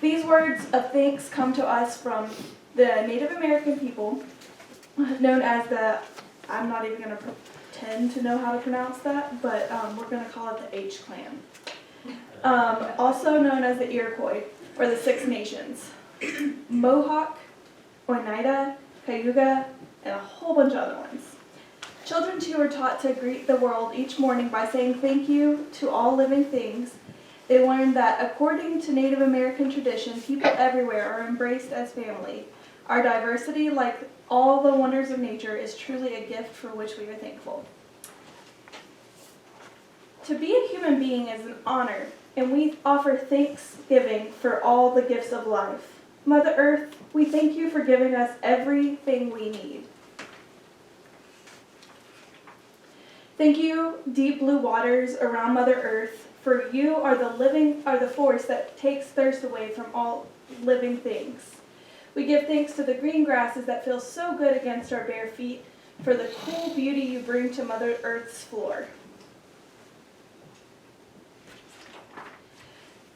These words of thanks come to us from the Native American people, known as the, I'm not even going to pretend to know how to pronounce that, but we're going to call it the H Clan. Also known as the Iroquois, or the Six Nations. Mohawk, Oneida, Cayuga, and a whole bunch of other ones. Children too are taught to greet the world each morning by saying thank you to all living things. They learn that according to Native American tradition, people everywhere are embraced as family. Our diversity, like all the wonders of nature, is truly a gift for which we are thankful. To be a human being is an honor, and we offer thanksgiving for all the gifts of life. Mother Earth, we thank you for giving us everything we need. Thank you, deep blue waters around Mother Earth, for you are the force that takes thirst away from all living things. We give thanks to the green grasses that feel so good against our bare feet, for the cool beauty you bring to Mother Earth's floor.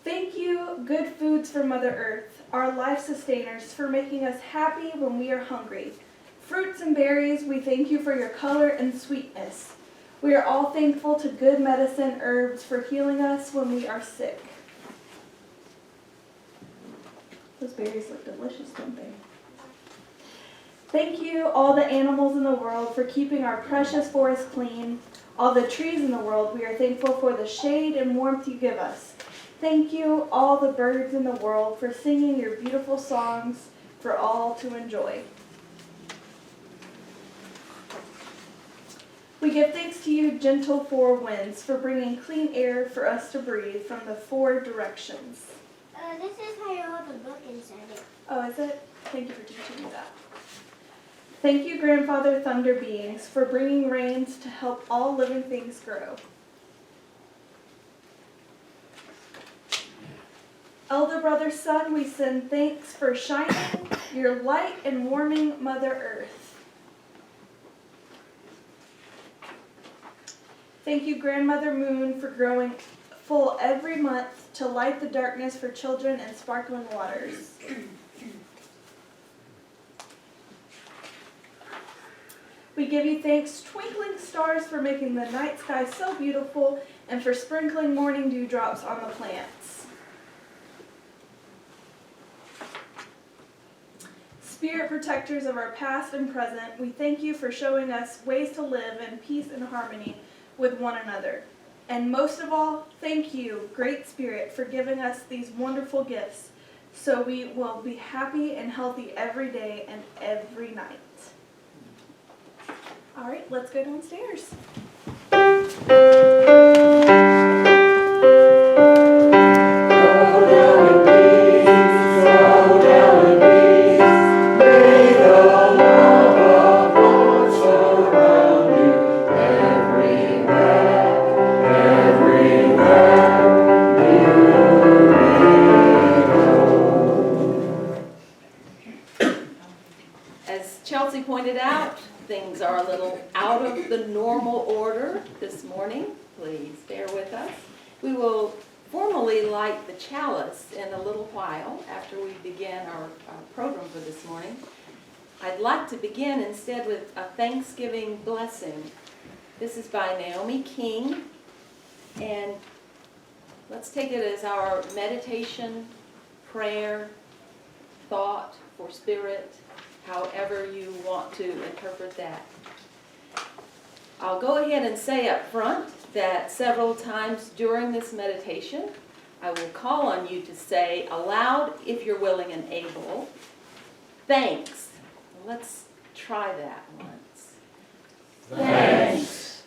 Thank you, good foods for Mother Earth, our life sustainers, for making us happy when we are hungry. Fruits and berries, we thank you for your color and sweetness. We are all thankful to good medicine herbs for healing us when we are sick. Those berries look delicious, don't they? Thank you, all the animals in the world, for keeping our precious forest clean. All the trees in the world, we are thankful for the shade and warmth you give us. Thank you, all the birds in the world, for singing your beautiful songs for all to enjoy. We give thanks to you, gentle four winds, for bringing clean air for us to breathe from the four directions. This is how you hold the book inside it. Oh, is it? Thank you for teaching me that. Thank you, Grandfather Thunder Beings, for bringing rains to help all living things grow. Elder Brother Sun, we send thanks for shining your light and warming Mother Earth. Thank you, Grandmother Moon, for growing full every month to light the darkness for children and sparkling waters. We give you thanks, twinkling stars, for making the night sky so beautiful and for sprinkling morning dewdrops on the plants. Spirit protectors of our past and present, we thank you for showing us ways to live in peace and harmony with one another. And most of all, thank you, Great Spirit, for giving us these wonderful gifts so we will be happy and healthy every day and every night. All right, let's go downstairs. Pointed out, things are a little out of the normal order this morning. Please bear with us. We will formally light the chalice in a little while after we begin our program for this morning. I'd like to begin instead with a Thanksgiving blessing. This is by Naomi King, and let's take it as our meditation, prayer, thought for spirit, however you want to interpret that. I'll go ahead and say up front that several times during this meditation, I will call on you to say aloud, if you're willing and able, thanks. Let's try that once. Thanks.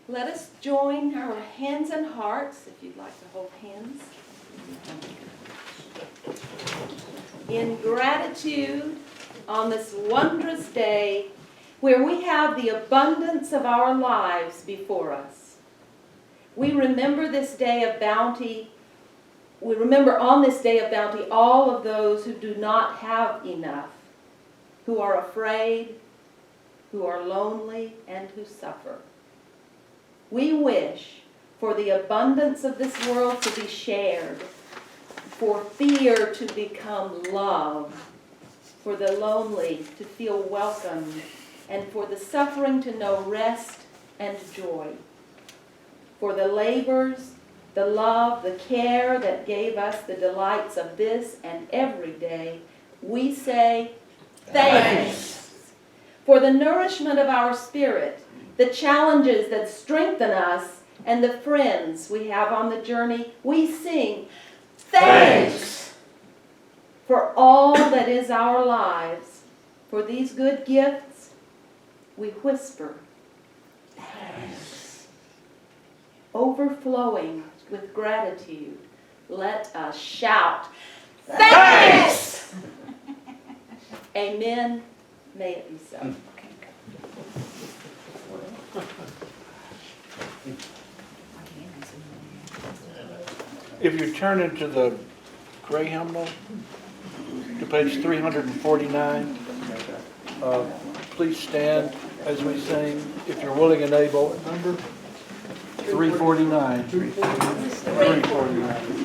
Let us join our hands and hearts, if you'd like to hold hands. In gratitude on this wondrous day where we have the abundance of our lives before us. We remember this day of bounty. We remember on this day of bounty all of those who do not have enough, who are afraid, who are lonely, and who suffer. We wish for the abundance of this world to be shared, for fear to become love, for the lonely to feel welcomed, and for the suffering to know rest and joy. For the labors, the love, the care that gave us the delights of this and every day, we say thanks. For the nourishment of our spirit, the challenges that strengthen us, and the friends we have on the journey, we sing thanks. For all that is our lives, for these good gifts, we whisper thanks. Overflowing with gratitude, let us shout thanks. Amen. May it be so. If you turn into the gray hymnal to page 349, please stand as we sing, if you're willing and able. Number 349. 349.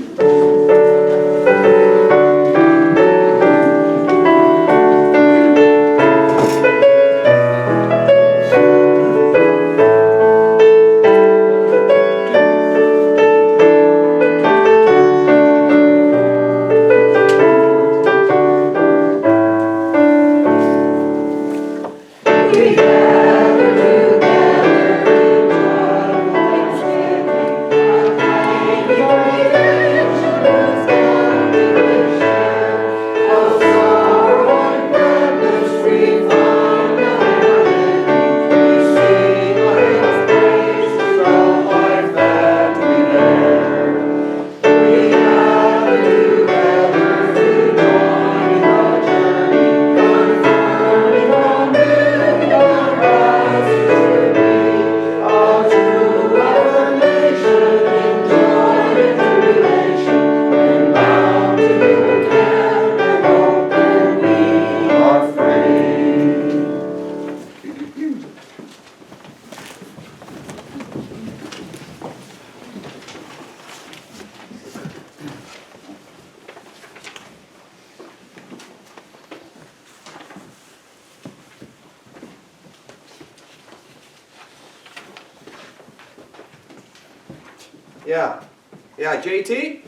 Yeah, JT?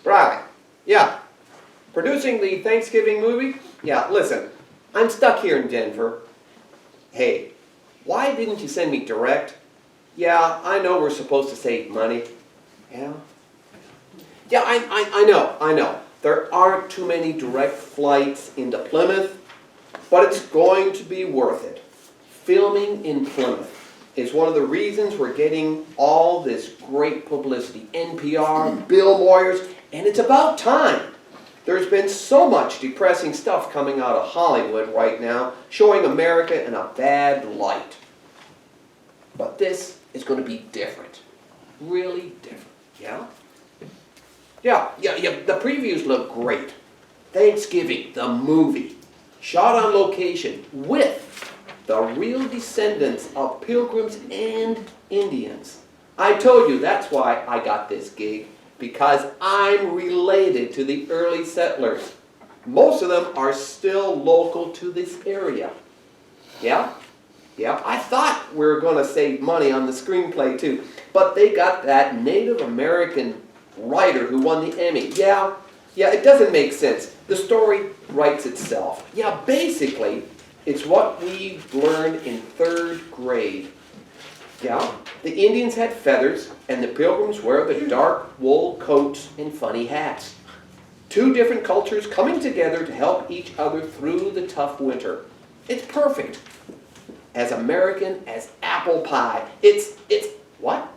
Right. Yeah. Producing the Thanksgiving movie? Yeah, listen, I'm stuck here in Denver. Hey, why didn't you send me direct? Yeah, I know we're supposed to save money. Yeah? Yeah, I know. There aren't too many direct flights into Plymouth, but it's going to be worth it. Filming in Plymouth is one of the reasons we're getting all this great publicity. NPR, Bill Moyers, and it's about time. There's been so much depressing stuff coming out of Hollywood right now, showing America in a bad light. But this is going to be different. Really different, yeah? Yeah, the previews look great. Thanksgiving, the movie, shot on location with the real descendants of Pilgrims and Indians. I told you that's why I got this gig, because I'm related to the early settlers. Most of them are still local to this area. Yeah, I thought we were going to save money on the screenplay too, but they got that Native American writer who won the Emmy. Yeah, it doesn't make sense. The story writes itself. Yeah, basically, it's what we learned in 3rd grade. Yeah, the Indians had feathers, and the Pilgrims wear the dark wool coats and funny hats. 2 different cultures coming together to help each other through the tough winter. It's perfect. As American as apple pie. It's what?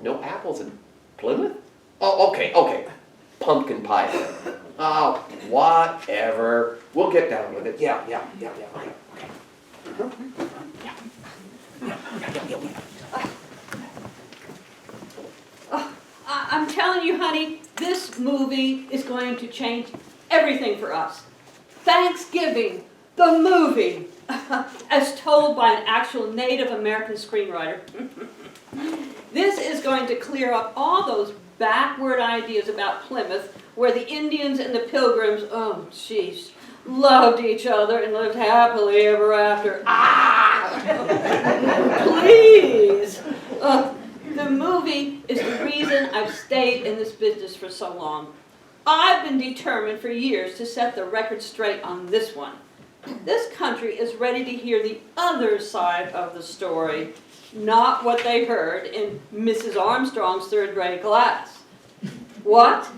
No apples in Plymouth? Oh, okay. Pumpkin pie. Oh, whatever. We'll get down with it. Yeah. Okay. I'm telling you, honey, this movie is going to change everything for us. Thanksgiving, the movie, as told by an actual Native American screenwriter. This is going to clear up all those backward ideas about Plymouth, where the Indians and the Pilgrims, oh jeez, loved each other and lived happily ever after. Ah! Please! The movie is the reason I've stayed in this business for so long. I've been determined for years to set the record straight on this one. This country is ready to hear the other side of the story, not what they heard in Mrs. Armstrong's third grade class. What?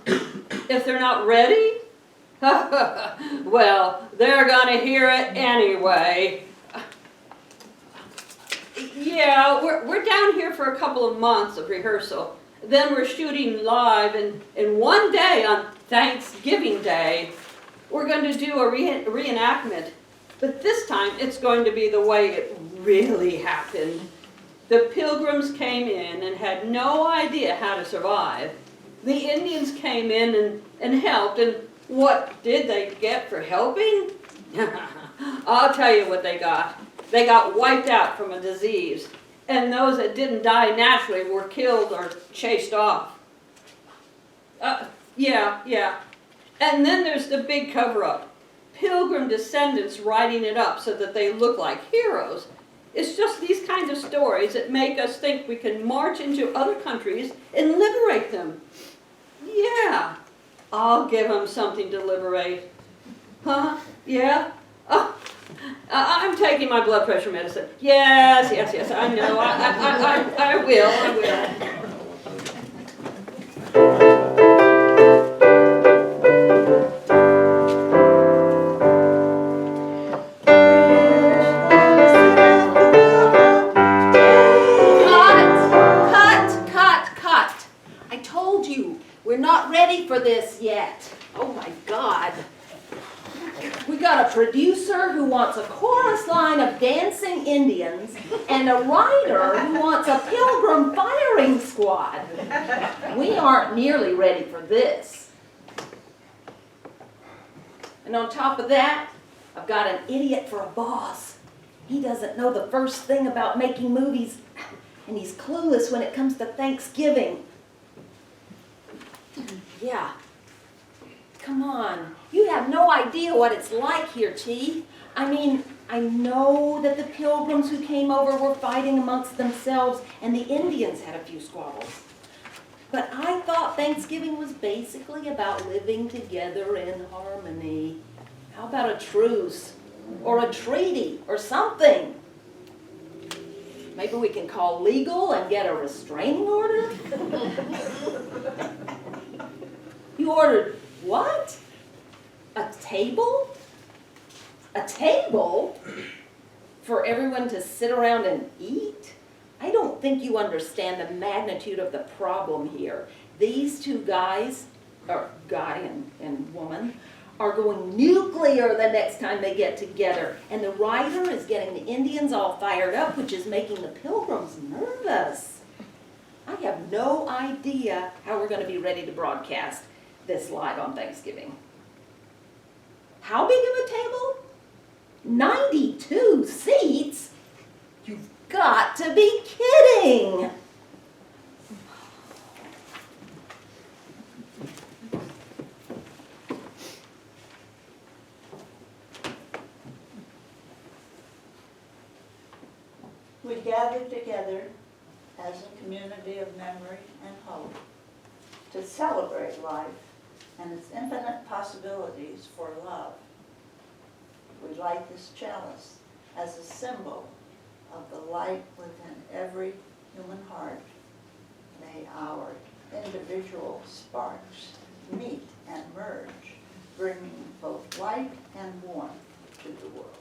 If they're not ready? Well, they're gonna hear it anyway. Yeah, we're down here for a couple of months of rehearsal. Then we're shooting live, and in one day, on Thanksgiving Day, we're going to do a reenactment. But this time, it's going to be the way it really happened. The Pilgrims came in and had no idea how to survive. The Indians came in and helped, and what did they get for helping? I'll tell you what they got. They got wiped out from a disease, and those that didn't die naturally were killed or chased off. Yeah. And then there's the big cover-up. Pilgrim descendants writing it up so that they look like heroes. It's just these kinds of stories that make us think we can march into other countries and liberate them. Yeah, I'll give them something to liberate. Huh? Yeah? Oh, I'm taking my blood pressure medicine. Yes, I know. I will. Cut. I told you, we're not ready for this yet. Oh my God. We got a producer who wants a chorus line of dancing Indians and a writer who wants a pilgrim firing squad. We aren't nearly ready for this. And on top of that, I've got an idiot for a boss. He doesn't know the first thing about making movies, and he's clueless when it comes to Thanksgiving. Yeah. Come on, you have no idea what it's like here, T. I mean, I know that the Pilgrims who came over were fighting amongst themselves and the Indians had a few squabbles. But I thought Thanksgiving was basically about living together in harmony. How about a truce or a treaty or something? Maybe we can call legal and get a restraining order? You ordered what? A table? A table? For everyone to sit around and eat? I don't think you understand the magnitude of the problem here. These two guys, or guy and woman, are going nuclear the next time they get together. And the writer is getting the Indians all fired up, which is making the Pilgrims nervous. I have no idea how we're going to be ready to broadcast this live on Thanksgiving. How big of a table? 92 seats? You've got to be kidding! We gathered together as a community of memory and hope to celebrate life and its infinite possibilities for love. We light this chalice as a symbol of the light within every human heart. May our individual sparks meet and merge, bringing both light and warmth to the world.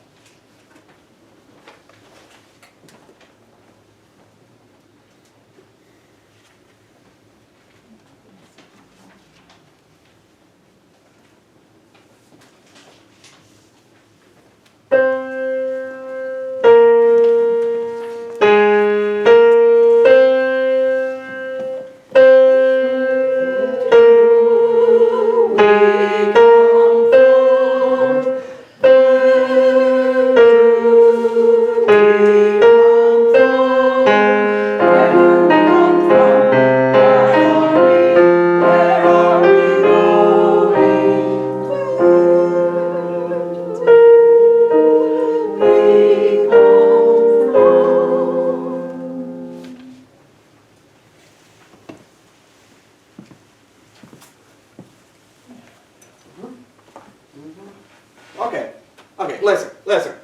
Okay, listen.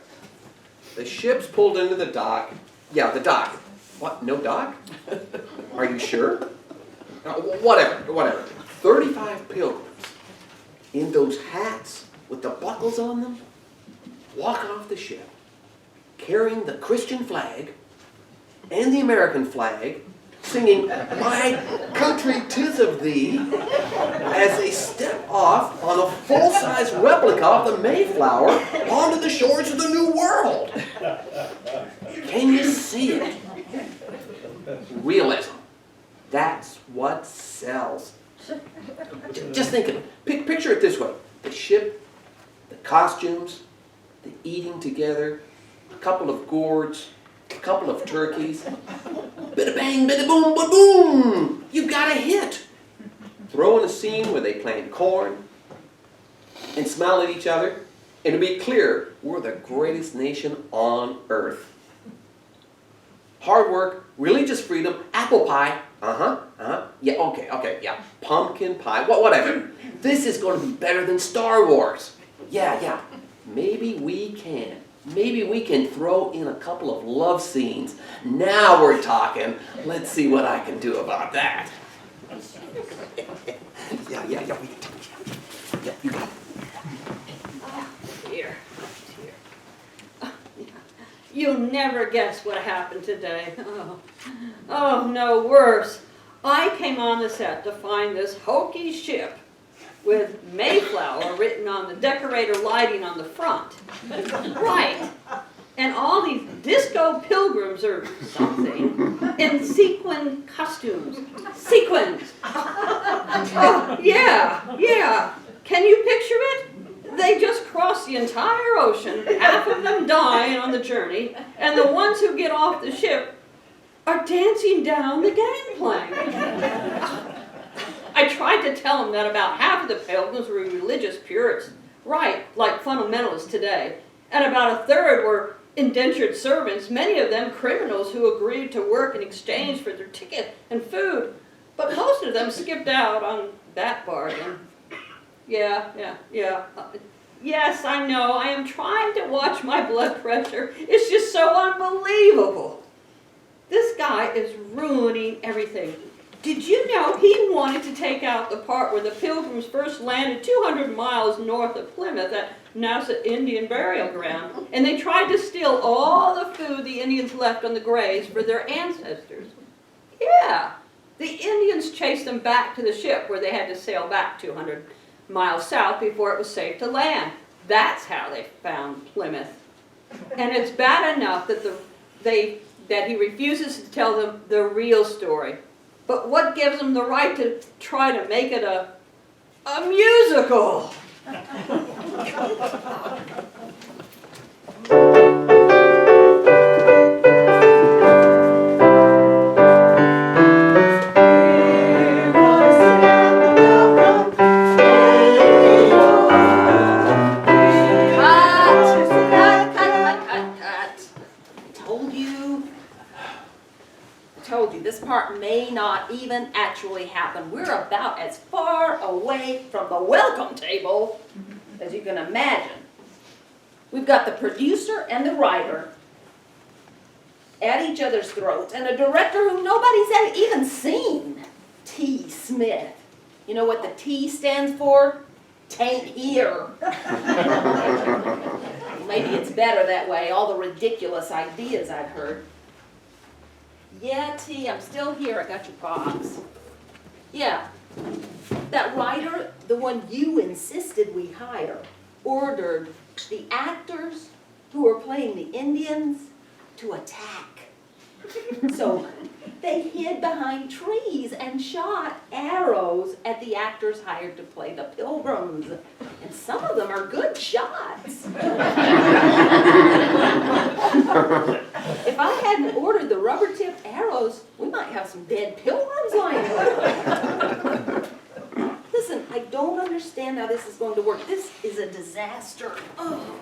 The ship's pulled into the dock. Yeah, the dock. What, no dock? Are you sure? Whatever. 35 pilgrims in those hats with the buckles on them walk off the ship carrying the Christian flag and the American flag, singing "My Country 'Tis of Thee" as they step off on a full-size replica of the Mayflower onto the shores of the New World. Can you see it? Realism. That's what sells. Just think of it. Picture it this way. The ship, the costumes, the eating together, a couple of gourds, a couple of turkeys. Bida bang, bida boom, ba boom! You got a hit. Throw in a scene where they plant corn and smile at each other, and to be clear, we're the greatest nation on earth. Hard work, religious freedom, apple pie, yeah, okay, yeah, pumpkin pie, whatever. This is going to be better than Star Wars. Yeah, maybe we can throw in a couple of love scenes. Now we're talking. Let's see what I can do about that. Yeah, we can do it. Yeah, you got it. Here. You'll never guess what happened today. Oh, no, worse. I came on the set to find this hokey ship with Mayflower written on the decorator lighting on the front. Right. And all these disco pilgrims or something in sequin costumes. Sequins! Oh, yeah. Can you picture it? They just cross the entire ocean, half of them dying on the journey, and the ones who get off the ship are dancing down the gangplank. I tried to tell them that about half of the pilgrims were religious Puritans, right, like fundamentalists today, and about a third were indentured servants, many of them criminals who agreed to work in exchange for their ticket and food, but most of them skipped out on that bargain. Yeah. Yes, I know. I am trying to watch my blood pressure. It's just so unbelievable. This guy is ruining everything. Did you know he wanted to take out the part where the Pilgrims first landed 200 miles north of Plymouth at Nauset Indian Burial Ground, and they tried to steal all the food the Indians left on the graves for their ancestors? Yeah. The Indians chased them back to the ship where they had to sail back 200 miles south before it was safe to land. That's how they found Plymouth. And it's bad enough that that he refuses to tell them the real story. But what gives him the right to try to make it a musical? This part may not even actually happen. We're about as far away from the welcome table as you can imagine. We've got the producer and the writer at each other's throats, and a director who nobody's even seen, T. Smith. You know what the T stands for? Tain't here. Maybe it's better that way, all the ridiculous ideas I've heard. Yeah, T, I'm still here. I got your box. Yeah, that writer, the one you insisted we hire, ordered the actors who were playing the Indians to attack. So they hid behind trees and shot arrows at the actors hired to play the Pilgrims. And some of them are good shots. If I hadn't ordered the rubber-tipped arrows, we might have some dead pilgrims lying around. Listen, I don't understand how this is going to work. This is a disaster. Oh.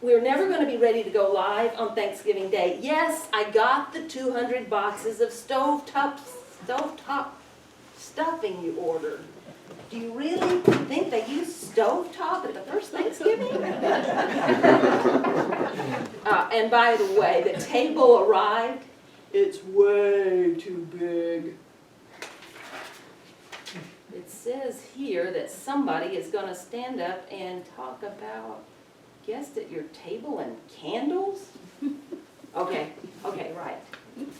We're never going to be ready to go live on Thanksgiving Day. Yes, I got the 200 boxes of stovetop stuffing you ordered. Do you really think they use stovetop at the first Thanksgiving? And by the way, the table arrived. It's way too big. It says here that somebody is gonna stand up and talk about guests at your table and candles? Okay, right. Okay.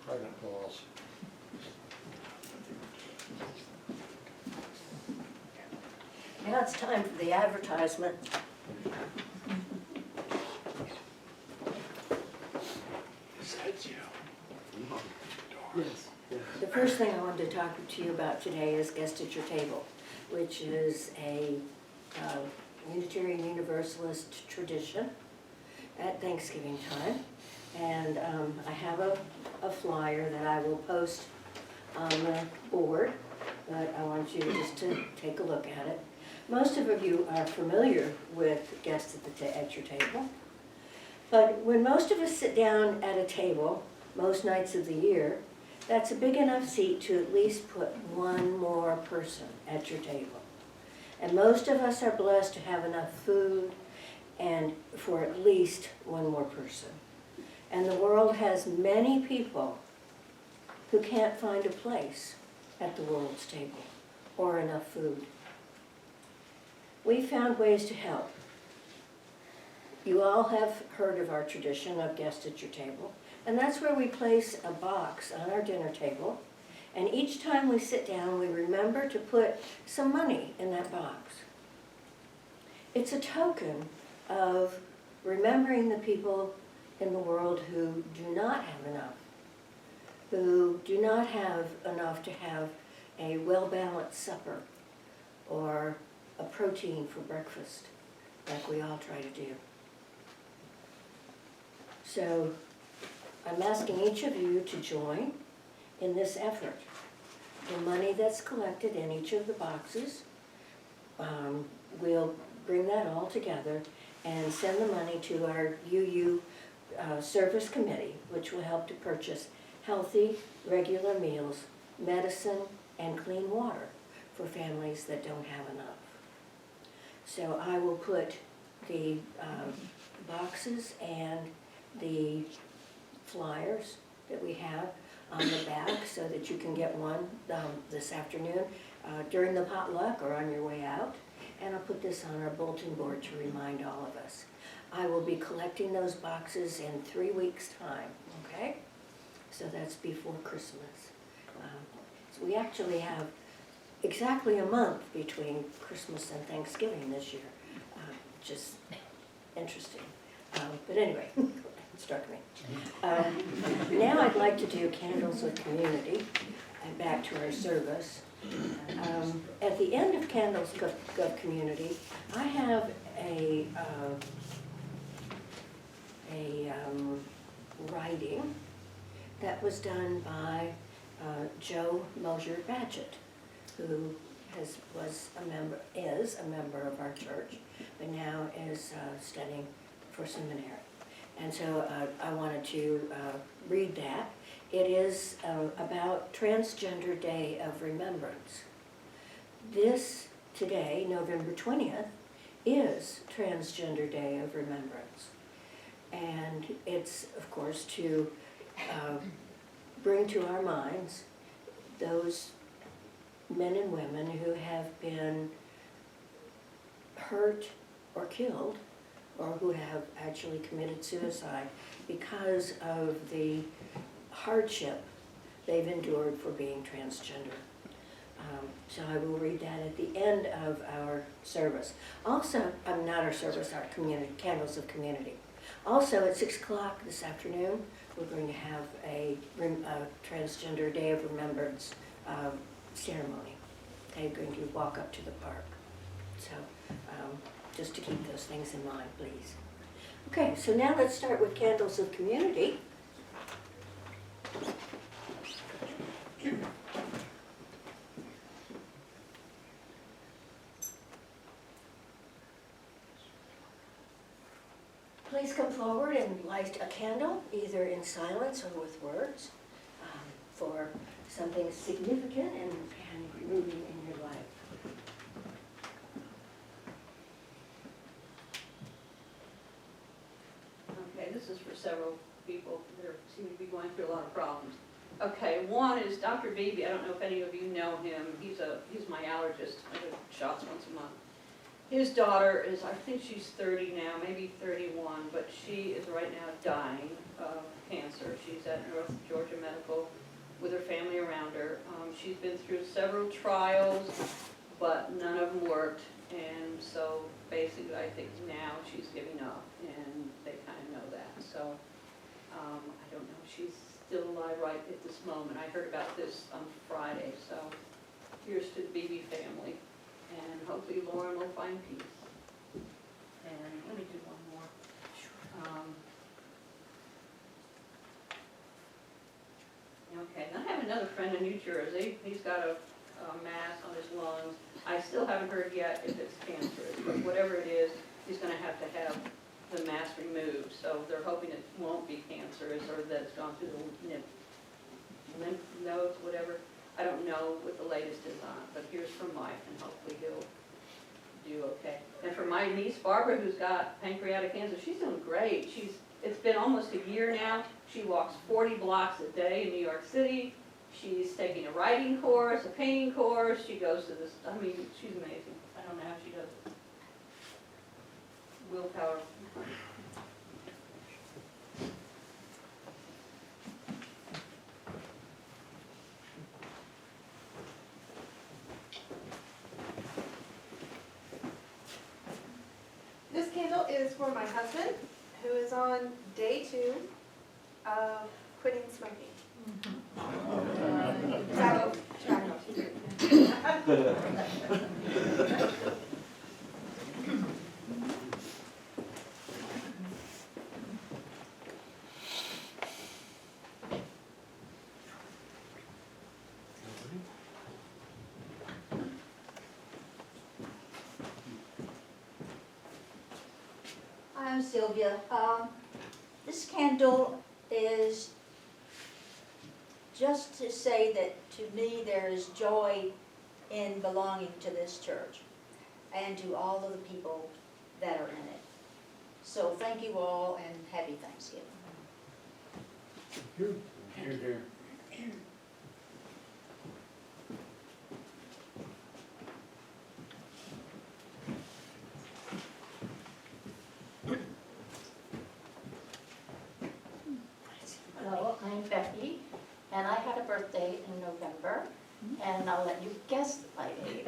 Pregnant girls. Now it's time for the advertisement. The first thing I wanted to talk to you about today is Guest at Your Table, which is a Unitarian Universalist tradition at Thanksgiving time. And I have a flyer that I will post on the board, but I want you just to take a look at it. Most of you are familiar with Guests at your table, but when most of us sit down at a table, most nights of the year, that's a big enough seat to at least put one more person at your table. And most of us are blessed to have enough food and for at least one more person. And the world has many people who can't find a place at the world's table or enough food. We found ways to help. You all have heard of our tradition of Guests at Your Table, and that's where we place a box on our dinner table, and each time we sit down, we remember to put some money in that box. It's a token of remembering the people in the world who do not have enough, who do not have enough to have a well-balanced supper or a protein for breakfast, like we all try to do. So I'm asking each of you to join in this effort. The money that's collected in each of the boxes, we'll bring that all together and send the money to our UU Service Committee, which will help to purchase healthy, regular meals, medicine, and clean water for families that don't have enough. So I will put the boxes and the flyers that we have on the back so that you can get one this afternoon during the potluck or on your way out. And I'll put this on our bulletin board to remind all of us. I will be collecting those boxes in 3 weeks' time, okay? So that's before Christmas. So we actually have exactly a month between Christmas and Thanksgiving this year, which is interesting. But anyway, it struck me. Now I'd like to do Candles of Community and back to our service. At the end of Candles of Community, I have a writing that was done by Joe Mosier Badgett, who is a member of our church, but now is studying for seminary. And so I wanted to read that. It is about Transgender Day of Remembrance. This today, November 20th, is Transgender Day of Remembrance. And it's, of course, to bring to our minds those men and women who have been hurt or killed, or who have actually committed suicide because of the hardship they've endured for being transgender. So I will read that at the end of our service. Also, not our service, our community, Candles of Community. Also at 6 o'clock this afternoon, we're going to have a Transgender Day of Remembrance ceremony. They're going to walk up to the park. So just to keep those things in mind, please. Okay, so now let's start with Candles of Community. please come forward and light a candle, either in silence or with words, for something significant and moving in your life. Okay, this is for several people that seem to be going through a lot of problems. Okay, one is Dr. Beebe. I don't know if any of you know him. He's my allergist. I get shots once a month. His daughter is, I think she's 30 now, maybe 31, but she is right now dying of cancer. She's at North Georgia Medical with her family around her. She's been through several trials, but none of them worked. And so basically I think now she's giving up, and they kind of know that. So I don't know if she's still alive right at this moment. I heard about this on Friday, so here's to the Beebe family. And hopefully Lauren will find peace. And let me do one more. Okay, and I have another friend in New Jersey. He's got a mass on his lungs. I still haven't heard yet if it's cancerous, but whatever it is, he's going to have the mass removed. So they're hoping it won't be cancerous, or that it's gone through the lymph nodes, whatever. I don't know what the latest is on, but here's from Mike, and hopefully he'll do okay. And for my niece Barbara, who's got pancreatic cancer, she's doing great. It's been almost a year now. She walks 40 blocks a day in New York City. She's taking a writing course, a painting course. She goes to this, I mean, she's amazing. I don't know how she does it. Willpower. This candle is for my husband, who is on day 2 of quitting smoking. So, I'm Sylvia. This candle is just to say that to me there is joy in belonging to this church and to all of the people that are in it. So thank you all and happy Thanksgiving. Here, here. Hello, I'm Becky, and I had a birthday in November, and I'll let you guess my age.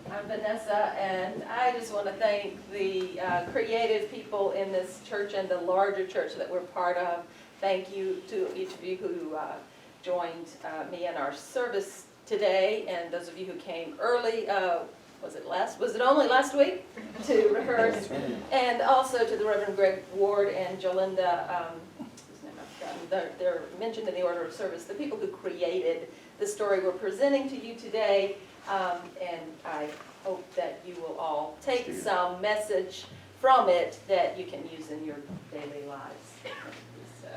I'm Vanessa, and I just want to thank the creative people in this church and the larger church that we're part of. Thank you to each of you who joined me in our service today, and those of you who came early. Was it only last week to rehearse? And also to the Reverend Greg Ward and Jolinda, whose name I've forgotten. They're mentioned in the order of service, the people who created the story we're presenting to you today. And I hope that you will all take some message from it that you can use in your daily lives. So.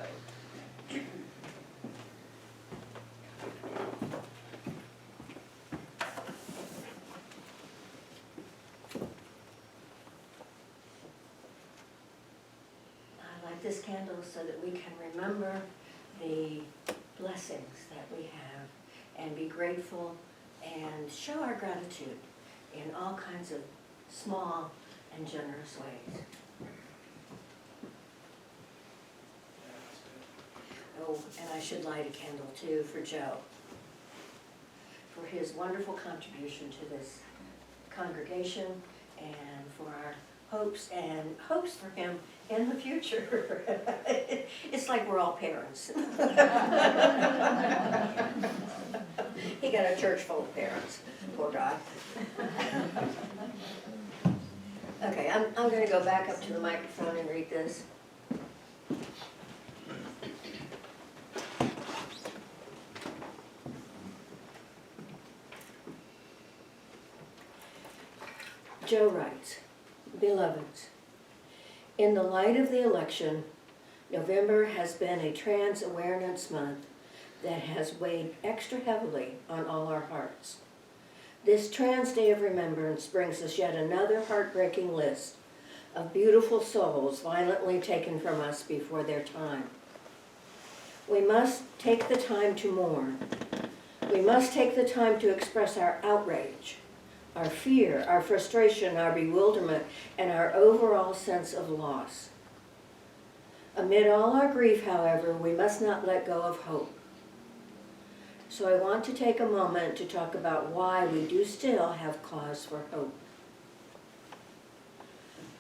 I light this candle so that we can remember the blessings that we have and be grateful and show our gratitude in all kinds of small and generous ways. Oh, and I should light a candle too for Joe, for his wonderful contribution to this congregation and for our hopes for him in the future. It's like we're all parents. He got a church full of parents, poor guy. Okay, I'm gonna go back up to the microphone and read this. Joe writes, Beloveds, in the light of the election, November has been a trans awareness month that has weighed extra heavily on all our hearts. This Trans Day of Remembrance brings us yet another heartbreaking list of beautiful souls violently taken from us before their time. We must take the time to mourn. We must take the time to express our outrage, our fear, our frustration, our bewilderment, and our overall sense of loss. Amid all our grief, however, we must not let go of hope. So I want to take a moment to talk about why we do still have cause for hope.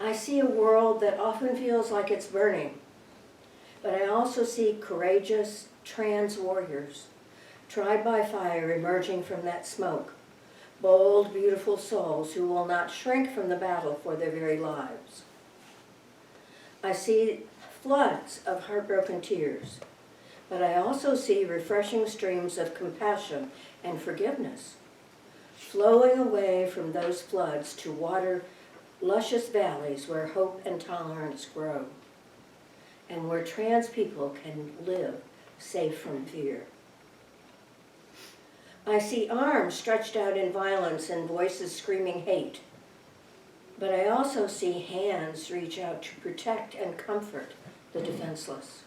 I see a world that often feels like it's burning, but I also see courageous trans warriors, tried by fire, emerging from that smoke. Bold, beautiful souls who will not shrink from the battle for their very lives. I see floods of heartbroken tears, but I also see refreshing streams of compassion and forgiveness, flowing away from those floods to water luscious valleys where hope and tolerance grow, and where trans people can live safe from fear. I see arms stretched out in violence and voices screaming hate, but I also see hands reach out to protect and comfort the defenseless.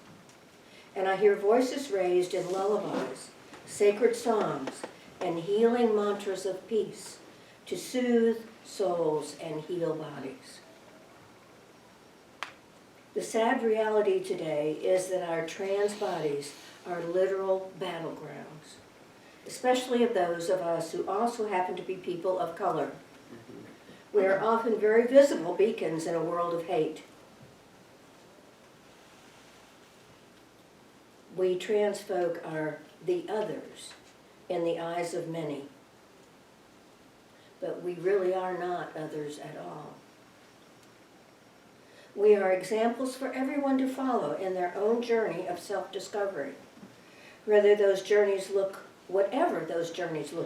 And I hear voices raised in lullabies, sacred songs, and healing mantras of peace to soothe souls and heal bodies. The sad reality today is that our trans bodies are literal battlegrounds, especially of those of us who also happen to be people of color. We are often very visible beacons in a world of hate. We trans folk are the others in the eyes of many, but we really are not others at all. We are examples for everyone to follow in their own journey of self-discovery, whatever those journeys look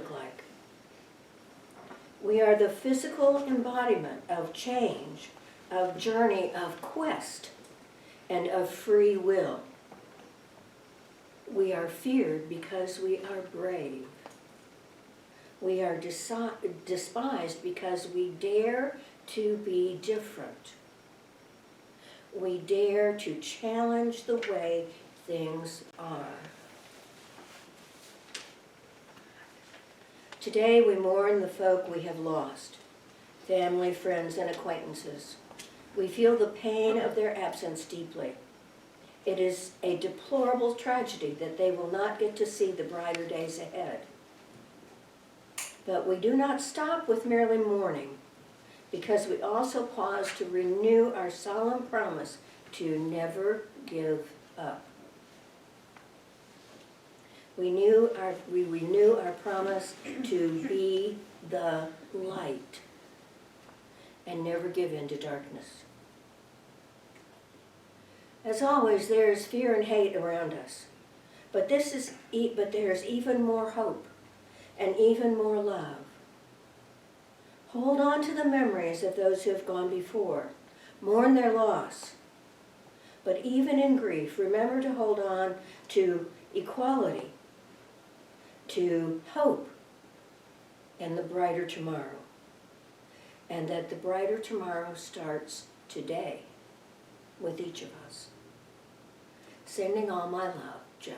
like. We are the physical embodiment of change, of journey, of quest, and of free will. We are feared because we are brave. We are despised because we dare to be different. We dare to challenge the way things are. Today we mourn the folk we have lost, family, friends, and acquaintances. We feel the pain of their absence deeply. It is a deplorable tragedy that they will not get to see the brighter days ahead. But we do not stop with merely mourning, because we also pause to renew our solemn promise to never give up. We renew our promise to be the light and never give in to darkness. As always, there is fear and hate around us, but there is even more hope and even more love. Hold on to the memories of those who have gone before. Mourn their loss. But even in grief, remember to hold on to equality, to hope, and the brighter tomorrow. And that the brighter tomorrow starts today with each of us. Sending all my love, Joe.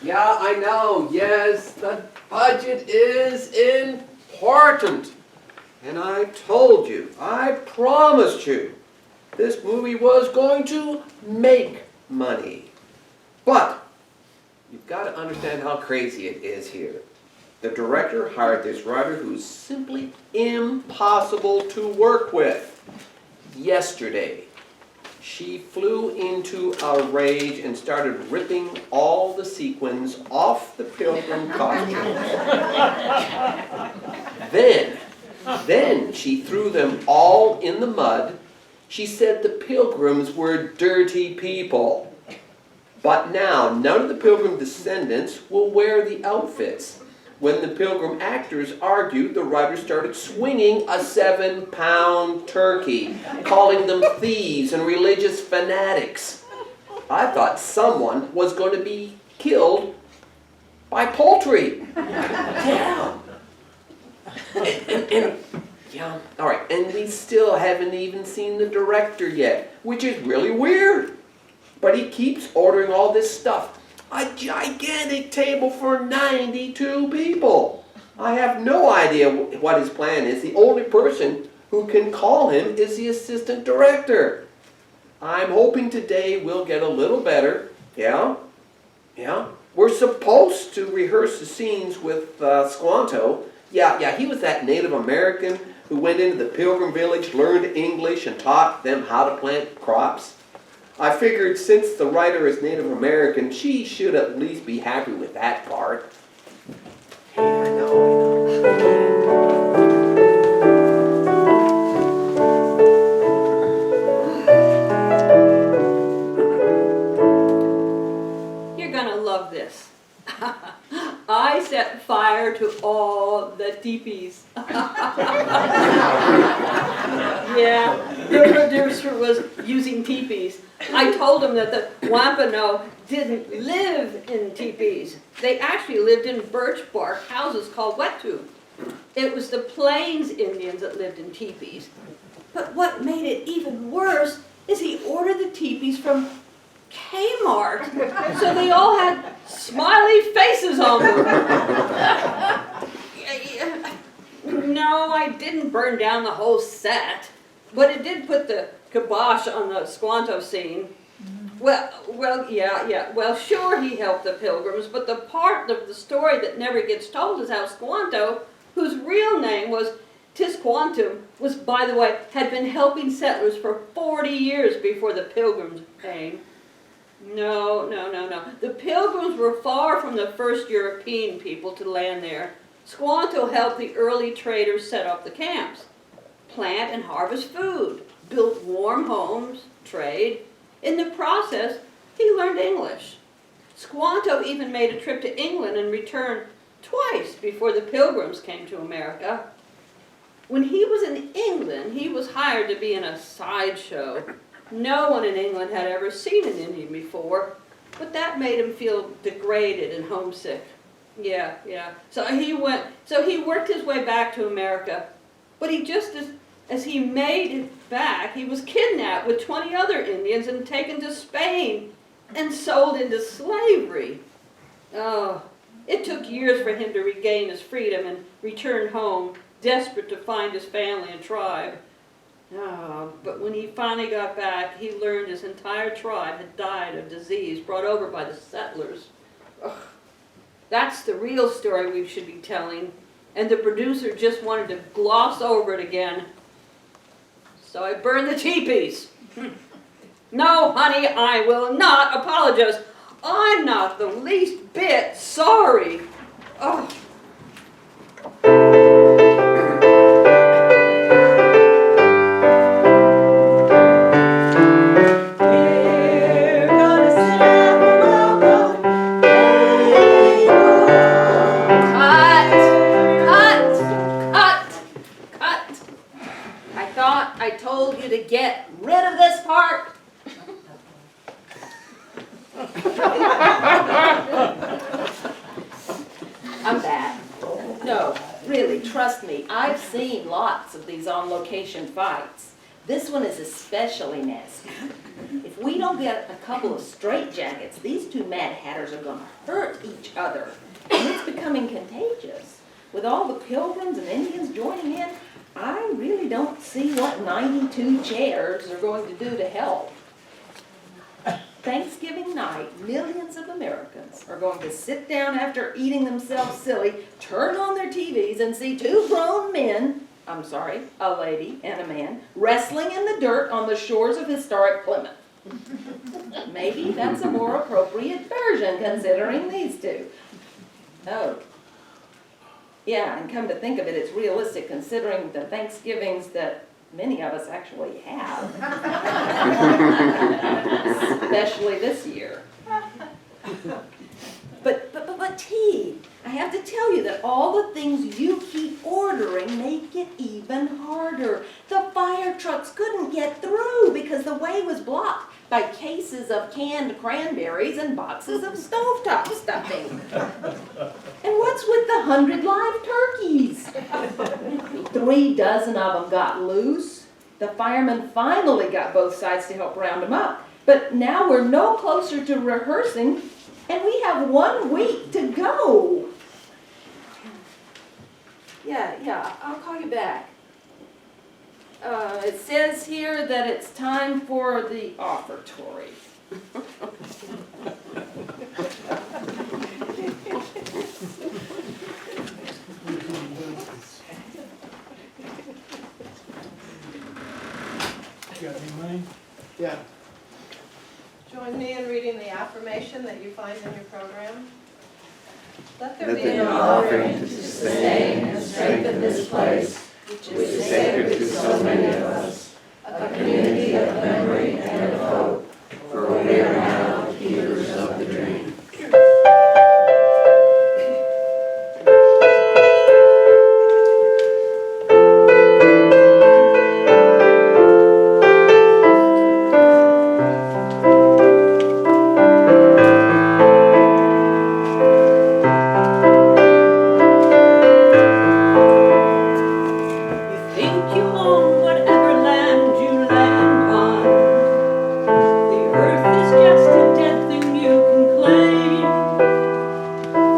Yeah, I know, yes, the budget is important. And I told you, I promised you, this movie was going to make money. But you've got to understand how crazy it is here. The director hired this writer who's simply impossible to work with. Yesterday, she flew into a rage and started ripping all the sequins off the pilgrim costume. Then she threw them all in the mud. She said the pilgrims were dirty people. But now, none of the pilgrim descendants will wear the outfits. When the pilgrim actors argued, the writer started swinging a 7-pound turkey, calling them thieves and religious fanatics. I thought someone was going to be killed by poultry. Yeah. Yeah, all right, and we still haven't even seen the director yet, which is really weird. But he keeps ordering all this stuff. A gigantic table for 92 people. I have no idea what his plan is. The only person who can call him is the assistant director. I'm hoping today we'll get a little better. Yeah. We're supposed to rehearse the scenes with Squanto. Yeah, he was that Native American who went into the Pilgrim village, learned English, and taught them how to plant crops. I figured since the writer is Native American, she should at least be happy with that part. Hey, I know. You're gonna love this. I set fire to all the teepees. Yeah, the producer was using teepees. I told him that the Wampano didn't live in teepees. They actually lived in birch bark houses called wetu. It was the Plains Indians that lived in teepees. But what made it even worse is he ordered the teepees from Kmart. So they all had smiley faces on them. No, I didn't burn down the whole set, but it did put the kibosh on the Squanto scene. Well, yeah. Well, sure, he helped the pilgrims, but the part of the story that never gets told is how Squanto, whose real name was Tisquantum, was, by the way, had been helping settlers for 40 years before the pilgrims came. No. The pilgrims were far from the first European people to land there. Squanto helped the early traders set up the camps, plant and harvest food, built warm homes, trade. In the process, he learned English. Squanto even made a trip to England and returned twice before the pilgrims came to America. When he was in England, he was hired to be in a sideshow. No one in England had ever seen an Indian before, but that made him feel degraded and homesick. Yeah. So he worked his way back to America, but as he made it back, he was kidnapped with 20 other Indians and taken to Spain and sold into slavery. Oh, it took years for him to regain his freedom and return home, desperate to find his family and tribe. Oh, but when he finally got back, he learned his entire tribe had died of disease brought over by the settlers. Ugh. That's the real story we should be telling, and the producer just wanted to gloss over it again. So I burned the teepees. No, honey, I will not apologize. I'm not the least bit sorry. Oh. I told you to get rid of this part. I'm bad. No, really, trust me. I've seen lots of these on-location fights. This one is especially nasty. If we don't get a couple of straitjackets, these two Mad Hatters are gonna hurt each other. And it's becoming contagious. With all the pilgrims and Indians joining in, I really don't see what 92 chairs are going to do to help. Thanksgiving night, millions of Americans are going to sit down after eating themselves silly, turn on their TVs and see two grown men, a lady and a man, wrestling in the dirt on the shores of historic Plymouth. Maybe that's a more appropriate version considering these two. Oh. Yeah, and come to think of it, it's realistic considering the Thanksgivings that many of us actually have. Especially this year. But T, I have to tell you that all the things you keep ordering make it even harder. The fire trucks couldn't get through because the way was blocked by cases of canned cranberries and boxes of stovetop stuffing. And what's with the 100 live turkeys? 3 dozen of them got loose. The firemen finally got both sides to help round them up. But now we're no closer to rehearsing, and we have 1 week to go. Yeah, I'll call you back. It says here that it's time for the offertory. Got any money? Yeah. Join me in reading the affirmation that you find in your program. Let there Let be there an be offering to sustain and strengthen this place, which is sacred to so many of us, a community of memory and of hope, for we are now the keepers of the dream. Think you own whatever land you land on. The earth is just a dead thing you can claim.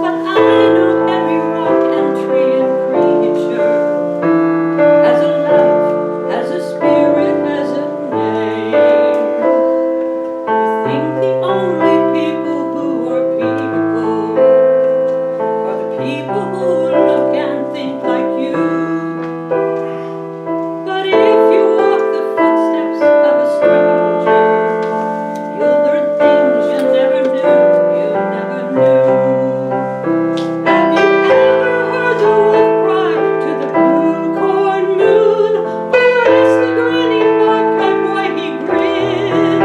But I know every rock and tree and creature has a life, has a spirit, has a name. You think the only people who are people are the people who look and think like you. But if you walk the footsteps of a stranger, you'll learn things you never knew. Have you ever heard the wolf cry to the blue corn moon, or asked the granny bagpipe why he grinned?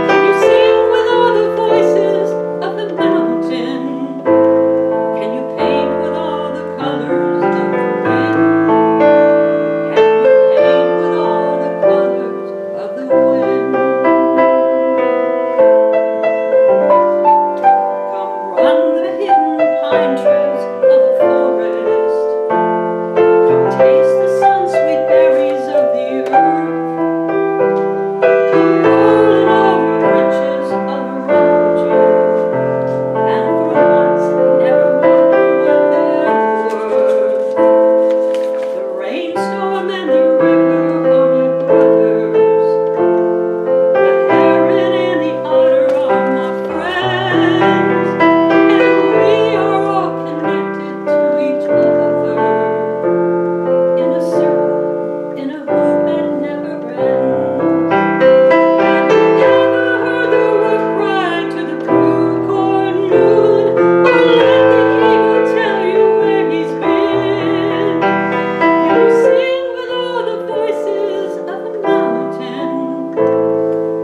Can you sing with all the voices of the mountain? Can you paint with all the colors of the wind? Can you paint with all the colors of the wind? Come run the hidden pine trails of the forest. Come taste the sun-sweet berries of the earth. Come rolling over bridges all around you, and for once never wonder what they're worth. The rainstorm and the river are my brothers. The heron and the otter are my friends. And we are all connected to each other in a circle, in a loop that never ends. Have you ever heard the wolf cry to the blue corn moon, or let the eagle tell you where he's been? Can you sing with all the voices of the mountain?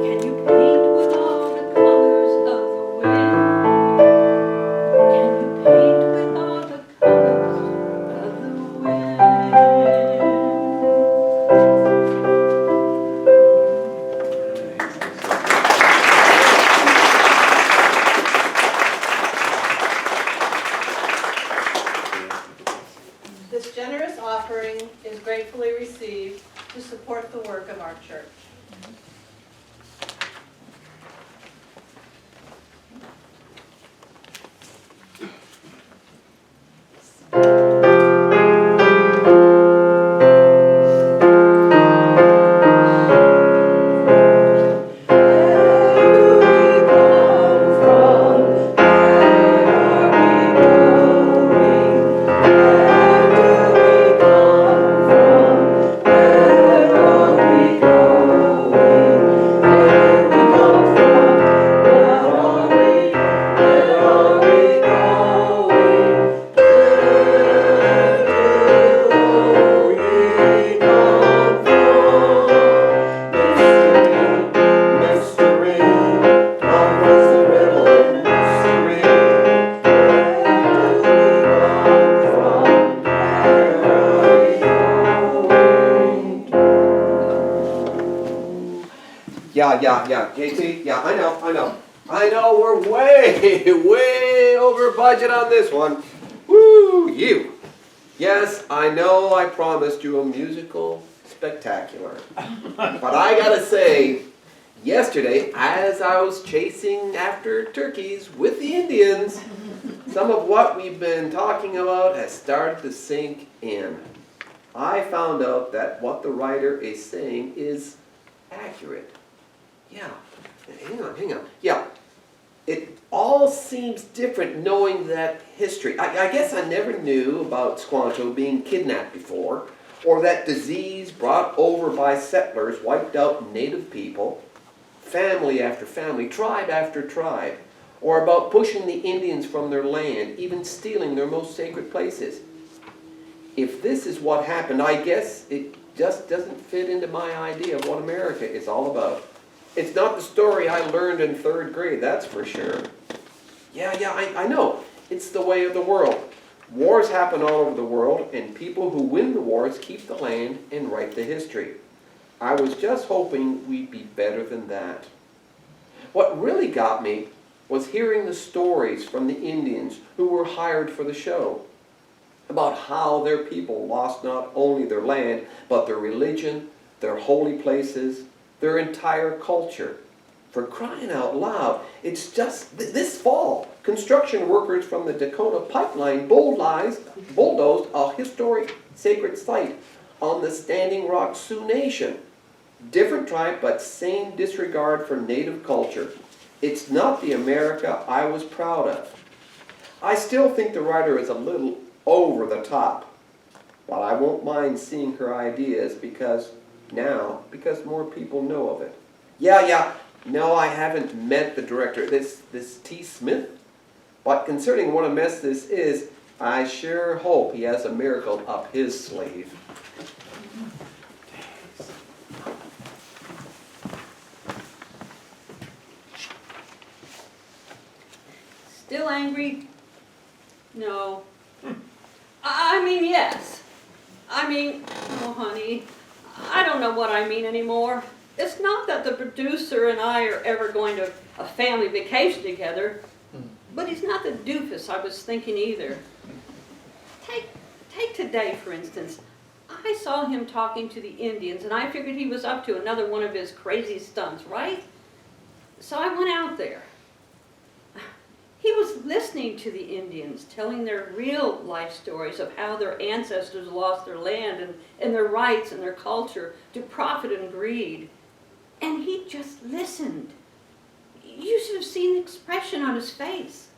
Can you paint with all the colors of the wind? Can you paint with all the colors of the wind? This generous offering is gratefully received to support the work of our church. Yeah, JT, yeah, I know. I know we're way, way over budget on this one. Woo, you. Yes, I know I promised you a musical spectacular. But I gotta say, yesterday, as I was chasing after turkeys with the Indians, some of what we've been talking about has started to sink in. I found out that what the writer is saying is accurate. Yeah, hang on. Yeah, it all seems different knowing that history. I guess I never knew about Squanto being kidnapped before, or that disease brought over by settlers wiped out native people, family after family, tribe after tribe, or about pushing the Indians from their land, even stealing their most sacred places. If this is what happened, I guess it just doesn't fit into my idea of what America is all about. It's not the story I learned in 3rd grade, that's for sure. Yeah, I know. It's the way of the world. Wars happen all over the world, and people who win the wars keep the land and write the history. I was just hoping we'd be better than that. What really got me was hearing the stories from the Indians who were hired for the show, about how their people lost not only their land, but their religion, their holy places, their entire culture. For crying out loud, it's just this fall, construction workers from the Dakota pipeline bulldozed a historic sacred site on the Standing Rock Sioux Nation. Different tribe, but same disregard for native culture. It's not the America I was proud of. I still think the writer is a little over the top, but I won't mind seeing her ideas because more people know of it. Yeah, no, I haven't met the director, this T. Smith, but considering what a mess this is, I sure hope he has a miracle up his sleeve. Still angry? No. I mean, yes. Oh honey, I don't know what I mean anymore. It's not that the producer and I are ever going to a family vacation together, but he's not the doofus I was thinking either. Take today, for instance. I saw him talking to the Indians, and I figured he was up to another one of his crazy stunts, right? So I went out there. He was listening to the Indians, telling their real life stories of how their ancestors lost their land and their rights and their culture to profit and greed. And he just listened. You should have seen the expression on his face.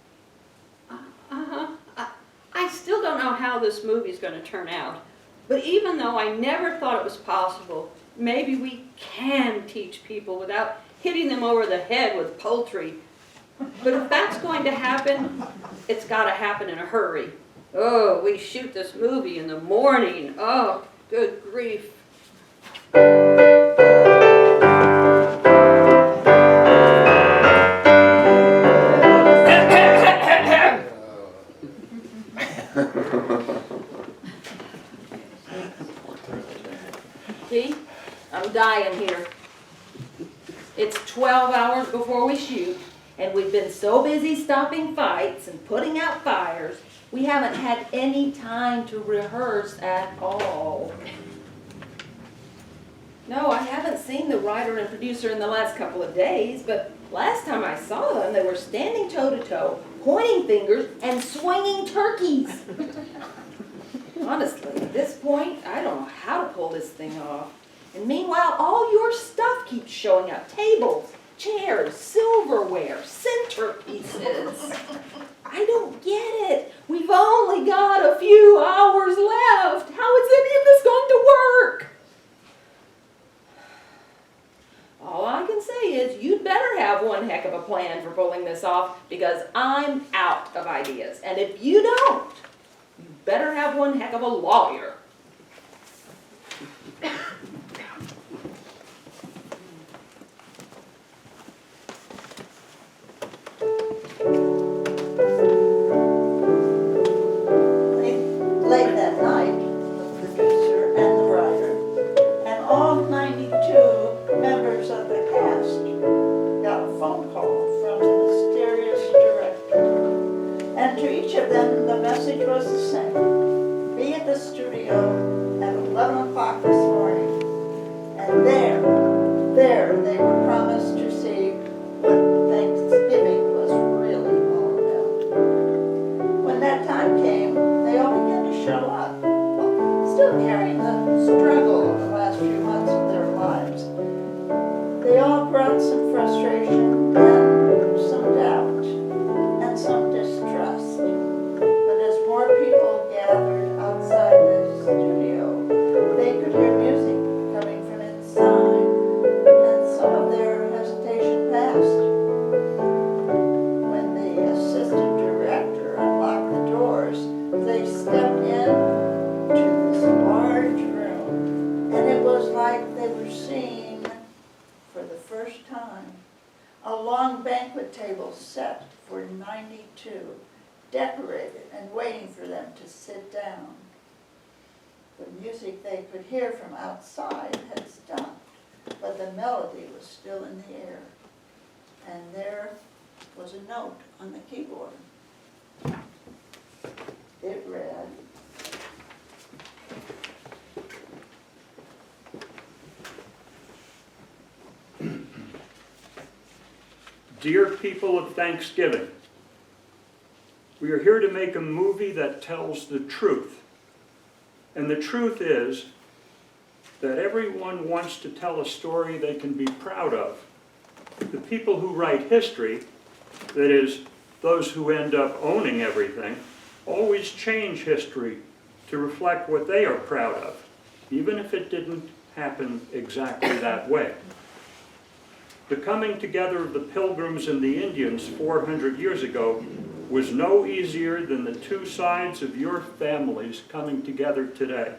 I still don't know how this movie's going to turn out. But even though I never thought it was possible, maybe we can teach people without hitting them over the head with poultry. But if that's going to happen, it's got to happen in a hurry. Oh, we shoot this movie in the morning. Oh, good grief. See, I'm dying here. It's 12 hours before we shoot, and we've been so busy stopping fights and putting out fires, we haven't had any time to rehearse at all. No, I haven't seen the writer and producer in the last couple of days, but last time I saw them, they were standing toe-to-toe, pointing fingers, and swinging turkeys. Honestly, at this point, I don't know how to pull this thing off. And meanwhile, all your stuff keeps showing up. Tables, chairs, silverware, centerpieces. I don't get it. We've only got a few hours left. How is any of this going to work? All I can say is you'd better have one heck of a plan for pulling this off, because I'm out of ideas. And if you don't, you better have one heck of a lawyer. Late that night, the producer and the writer, and all 92 members of the cast each of them, the message was the same. Be at the studio at 11 o'clock this morning. And there they were promised to see what Thanksgiving was really all about. When that time came, they all began to show up, still carrying the struggle of the last few months of their lives. They all brought some frustration and some doubt and some distrust. But as more people gathered outside the studio, they could hear music coming from inside, and some of their hesitation passed. When the assistant director unlocked the doors, they stepped in to this large room, and it was like they were seeing for the first time a long banquet table set for 92, decorated and waiting for them to sit down. The music they could hear from outside had stopped, but the melody was still in the air. And there was a note on the keyboard. It read, Dear people of Thanksgiving, we are here to make a movie that tells the truth. And the truth is that everyone wants to tell a story they can be proud of. The people who write history, that is, those who end up owning everything, always change history to reflect what they are proud of, even if it didn't happen exactly that way. The coming together of the Pilgrims and the Indians 400 years ago was no easier than the two sides of your families coming together today,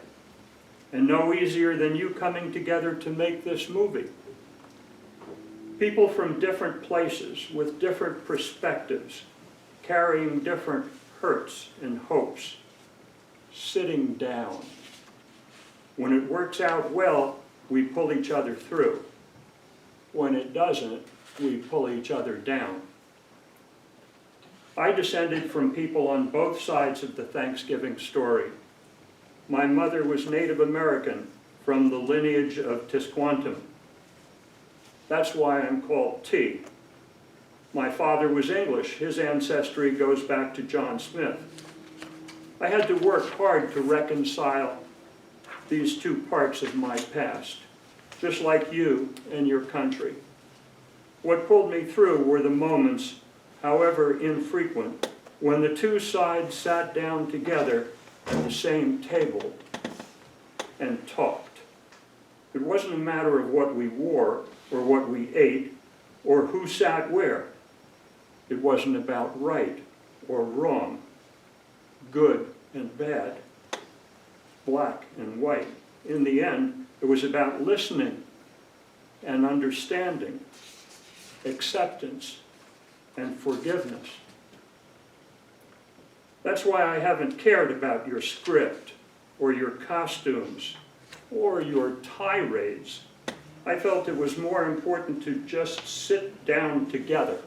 and no easier than you coming together to make this movie. People from different places with different perspectives, carrying different hurts and hopes, sitting down. When it works out well, we pull each other through. When it doesn't, we pull each other down. I descended from people on both sides of the Thanksgiving story. My mother was Native American from the lineage of Tisquantum. That's why I'm called T. My father was English. His ancestry goes back to John Smith. I had to work hard to reconcile these two parts of my past, just like you and your country. What pulled me through were the moments, however infrequent, when the two sides sat down together at the same table and talked. It wasn't a matter of what we wore or what we ate or who sat where. It wasn't about right or wrong, good and bad, black and white. In the end, it was about listening and understanding, acceptance and forgiveness. That's why I haven't cared about your script or your costumes or your tirades. I felt it was more important to just sit down together.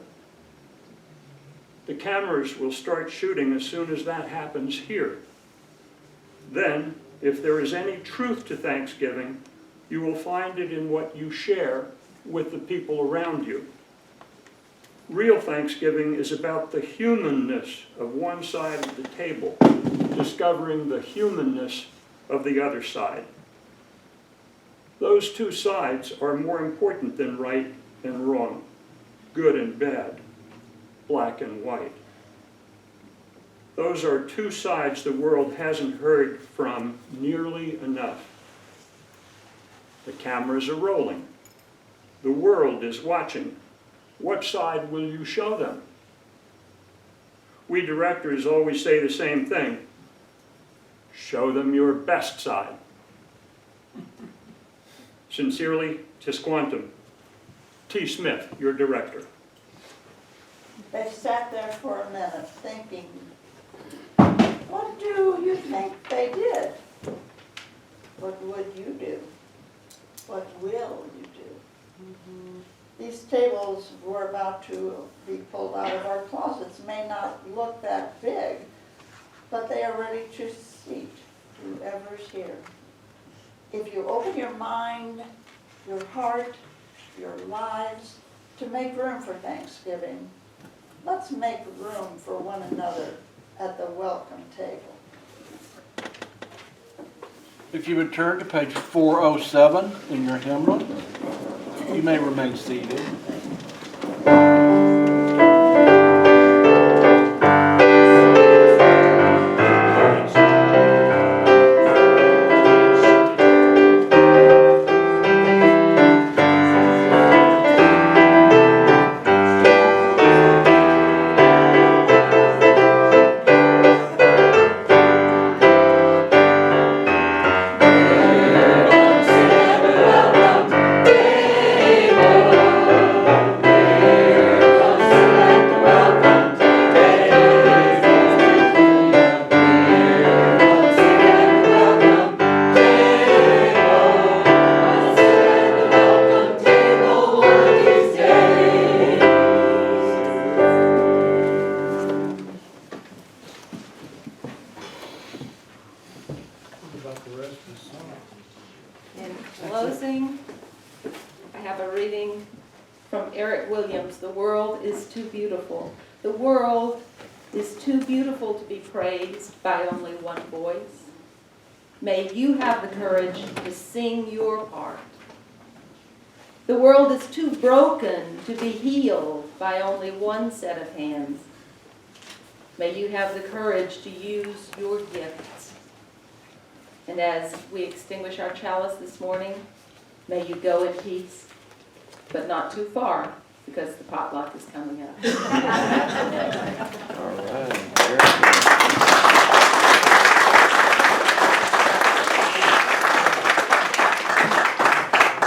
The cameras will start shooting as soon as that happens here. Then, if there is any truth to Thanksgiving, you will find it in what you share with the people around you. Real Thanksgiving is about the humanness of one side of the table, discovering the humanness of the other side. Those two sides are more important than right and wrong, good and bad, black and white. Those are two sides the world hasn't heard from nearly enough. The cameras are rolling. The world is watching. What side will you show them? We directors always say the same thing. Show them your best side. Sincerely, Tisquantum. T. Smith, your director. They sat there for a minute thinking, what do you think they did? What would you do? What will you do? These tables we're about to be pulled out of our closets may not look that big, but they are ready to seat whoever's here. If you open your mind, your heart, your lives to make room for Thanksgiving, let's make room for one another at the welcome table. If you would turn to page 407 in your hymnal, you may remain seated. In closing, I have a reading from Eric Williams. The world is too beautiful. The world is too beautiful to be praised by only one voice. May you have the courage to sing your part. The world is too broken to be healed by only one set of hands. May you have the courage to use your gifts. And as we extinguish our chalice this morning, may you go in peace, but not too far, because the potluck is coming up. All right. Very good.